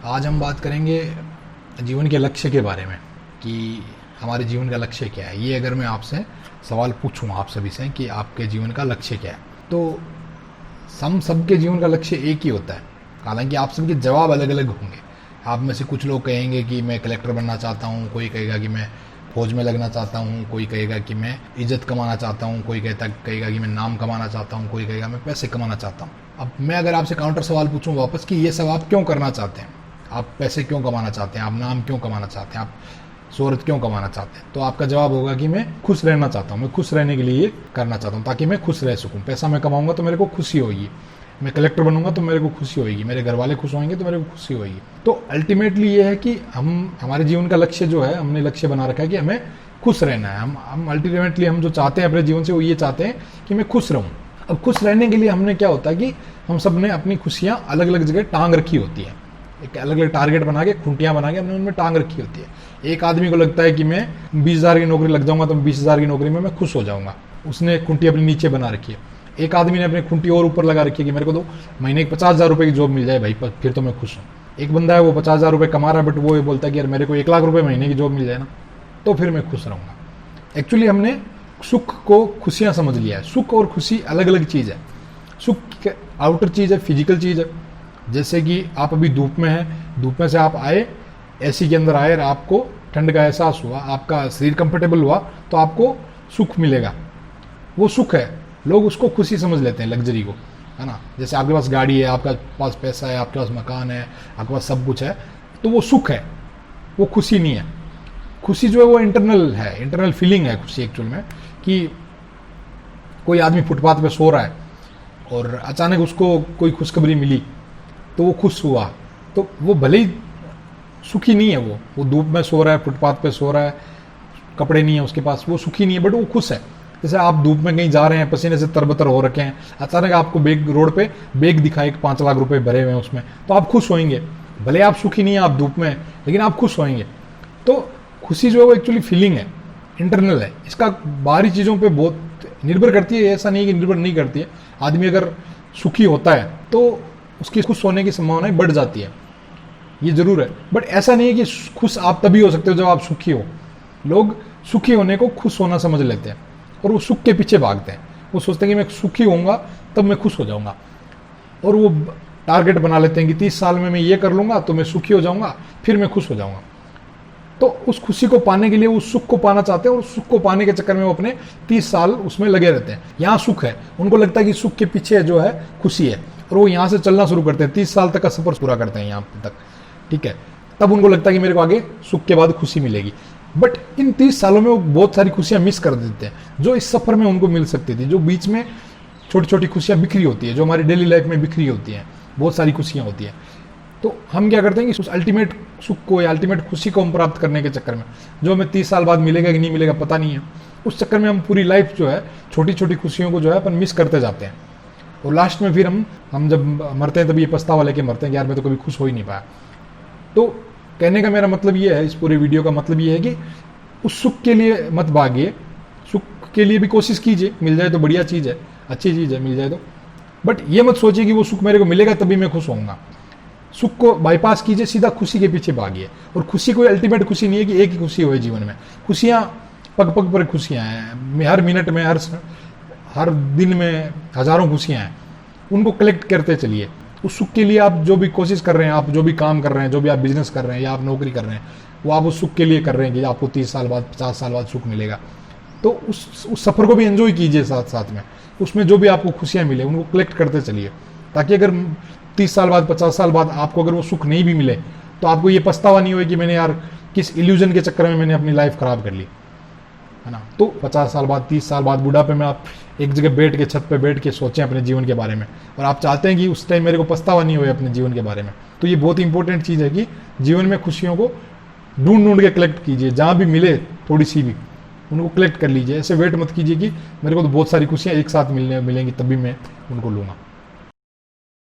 आज हम बात करेंगे जीवन के लक्ष्य के बारे में कि हमारे जीवन का लक्ष्य क्या है। ये अगर मैं आपसे सवाल पूछूं आप सभी से कि आपके जीवन का लक्ष्य क्या है, तो हम सबके जीवन का लक्ष्य एक ही होता है। हालांकि आप सबके जवाब अलग अलग होंगे। आप में से कुछ लोग कहेंगे कि मैं कलेक्टर बनना चाहता हूँ, कोई कहेगा कि मैं फौज में लगना चाहता हूँ, कोई कहेगा कि मैं इज्जत कमाना चाहता हूँ, कोई कहेगा कि मैं नाम कमाना चाहता हूँ, कोई कहेगा मैं पैसे कमाना चाहता हूँ। अब मैं अगर आपसे काउंटर सवाल पूछूं वापस कि ये सब आप क्यों करना चाहते हैं, आप पैसे क्यों कमाना चाहते हैं, आप नाम क्यों कमाना चाहते हैं, आप शोहरत क्यों कमाना चाहते हैं, तो आपका जवाब होगा कि मैं खुश रहना चाहता हूँ, मैं खुश रहने के लिए ये करना चाहता हूँ ताकि मैं खुश रह सकूँ। पैसा मैं कमाऊंगा तो मेरे को खुशी होगी, मैं कलेक्टर बनूंगा तो मेरे को खुशी होगी, मेरे घर वाले खुश होंगे तो मेरे को खुशी होगी। तो अल्टीमेटली ये है कि हमारे जीवन का लक्ष्य जो है, हमने लक्ष्य बना रखा है कि हमें खुश रहना है। हम अल्टीमेटली हम जो चाहते हैं अपने जीवन से वो ये चाहते हैं कि मैं खुश रहूँ। अब खुश रहने के लिए हमने क्या होता है कि हम सब ने अपनी खुशियाँ अलग अलग जगह टांग रखी होती है, एक अलग अलग टारगेट बना के, खूंटियाँ बना के हमने उनमें टांग रखी होती है। एक आदमी को लगता है कि मैं 20,000 की नौकरी लग जाऊंगा तो 20,000 की नौकरी में मैं खुश हो जाऊंगा, उसने खूंटी अपनी नीचे बना रखी है। एक आदमी ने अपनी खूंटी और ऊपर लगा रखी है कि मेरे को तो महीने की 50,000 रुपये की जॉब मिल जाए भाई, फिर तो मैं खुश हूँ। एक बंदा है वो 50,000 रुपये कमा रहा है, बट वो ये बोलता है कि यार मेरे को 1,00,000 रुपये महीने की जॉब मिल जाए ना तो फिर मैं खुश रहूँगा। एक्चुअली हमने सुख को खुशियाँ समझ लिया है। सुख और खुशी अलग अलग चीज़ है। सुख आउटर चीज़ है, फिजिकल चीज़ है। जैसे कि आप अभी धूप में हैं, धूप में से आप आए, एसी के अंदर आए और आपको ठंड का एहसास हुआ, आपका शरीर कंफर्टेबल हुआ तो आपको सुख मिलेगा, वो सुख है। लोग उसको खुशी समझ लेते हैं, लग्जरी को, है ना। जैसे आपके पास गाड़ी है, आपके पास पैसा है, आपके पास मकान है, आपके पास सब कुछ है, तो वो सुख है, वो खुशी नहीं है। खुशी जो है वो इंटरनल है, इंटरनल फीलिंग है खुशी एक्चुअल में। कि कोई आदमी फुटपाथ पे सो रहा है और अचानक उसको कोई खुशखबरी मिली तो वो खुश हुआ, तो वो भले ही सुखी नहीं है, वो धूप में सो रहा है, फुटपाथ पे सो रहा है, कपड़े नहीं है उसके पास, वो सुखी नहीं है, बट वो खुश है। जैसे आप धूप में कहीं जा रहे हैं, पसीने से तरबतर हो रखे हैं, अचानक आपको रोड पे बैग दिखाए 5 लाख रुपए भरे हुए हैं उसमें, तो आप खुश होंगे। भले आप सुखी नहीं है, आप धूप में, लेकिन आप खुश होंगे। तो खुशी जो है वो एक्चुअली फीलिंग है, इंटरनल है। इसका बाहरी चीज़ों पे बहुत निर्भर करती है, ऐसा नहीं है कि निर्भर नहीं करती है। आदमी अगर सुखी होता है तो उसकी खुश होने की संभावनाएं बढ़ जाती है, ये जरूर है। बट ऐसा नहीं है कि खुश आप तभी हो सकते हो जब आप सुखी हो। लोग सुखी होने को खुश होना समझ लेते हैं और वो सुख के पीछे भागते हैं। वो सोचते हैं कि मैं सुखी होऊंगा तब मैं खुश हो जाऊंगा, और वो टारगेट बना लेते हैं कि 30 साल में मैं ये कर लूंगा तो मैं सुखी हो जाऊंगा, फिर मैं खुश हो जाऊंगा। तो उस खुशी को पाने के लिए उस सुख को पाना चाहते हैं, और सुख को पाने के चक्कर में वो अपने 30 साल उसमें लगे रहते हैं। यहाँ सुख है, उनको लगता है कि सुख के पीछे जो है खुशी है, और वो यहाँ से चलना शुरू करते हैं, 30 साल तक का सफर पूरा करते हैं यहाँ तक, ठीक है। तब उनको लगता है कि मेरे को आगे सुख के बाद खुशी मिलेगी। बट इन 30 सालों में वो बहुत सारी खुशियाँ मिस कर देते हैं जो इस सफर में उनको मिल सकती थी, जो बीच में छोटी छोटी खुशियाँ बिखरी होती है, जो हमारी डेली लाइफ में बिखरी होती हैं, बहुत सारी खुशियाँ होती हैं। तो हम क्या करते हैं कि उस अल्टीमेट सुख को या अल्टीमेट खुशी को हम प्राप्त करने के चक्कर में, जो हमें 30 साल बाद मिलेगा कि नहीं मिलेगा पता नहीं है, उस चक्कर में हम पूरी लाइफ जो है छोटी छोटी खुशियों को जो है अपन मिस करते जाते हैं। और लास्ट में फिर हम जब मरते हैं तभी ये पछतावा लेके मरते हैं कि यार मैं तो कभी खुश हो ही नहीं पाया। तो कहने का मेरा मतलब ये है, इस पूरे वीडियो का मतलब ये है कि उस सुख के लिए मत भागिए, सुख के लिए भी कोशिश कीजिए, मिल जाए तो बढ़िया चीज़ है, अच्छी चीज़ है, मिल जाए तो। बट ये मत सोचिए कि वो सुख मेरे को मिलेगा तभी मैं खुश होऊंगा। सुख को बाईपास कीजिए, सीधा खुशी के पीछे भागिए। और खुशी कोई अल्टीमेट खुशी नहीं है कि एक ही खुशी हो जीवन में। खुशियाँ पग पग पर खुशियाँ हैं, हर मिनट में, हर दिन में हजारों खुशियाँ हैं, उनको कलेक्ट करते चलिए। उस सुख के लिए आप जो भी कोशिश कर रहे हैं, आप जो भी काम कर रहे हैं, जो भी आप बिजनेस कर रहे हैं या आप नौकरी कर रहे हैं, वो आप उस सुख के लिए कर रहे हैं कि आपको 30 साल बाद, 50 साल बाद सुख मिलेगा। तो उस सफ़र को भी एंजॉय कीजिए साथ साथ में। उसमें जो भी आपको खुशियाँ मिले उनको कलेक्ट करते चलिए, ताकि अगर 30 साल बाद, 50 साल बाद आपको अगर वो सुख नहीं भी मिले तो आपको ये पछतावा नहीं होगा कि मैंने यार किस इल्यूजन के चक्कर में मैंने अपनी लाइफ खराब कर ली, है ना। तो 50 साल बाद, 30 साल बाद बुढ़ापे में आप एक जगह बैठ के, छत पे बैठ के सोचें अपने जीवन के बारे में, और आप चाहते हैं कि उस टाइम मेरे को पछतावा नहीं होए अपने जीवन के बारे में। तो ये बहुत इंपॉर्टेंट चीज़ है कि जीवन में खुशियों को ढूंढ के कलेक्ट कीजिए, जहाँ भी मिले थोड़ी सी भी उनको कलेक्ट कर लीजिए। ऐसे वेट मत कीजिए कि मेरे को तो बहुत सारी खुशियाँ एक साथ मिलेंगी तभी मैं उनको लूँगा।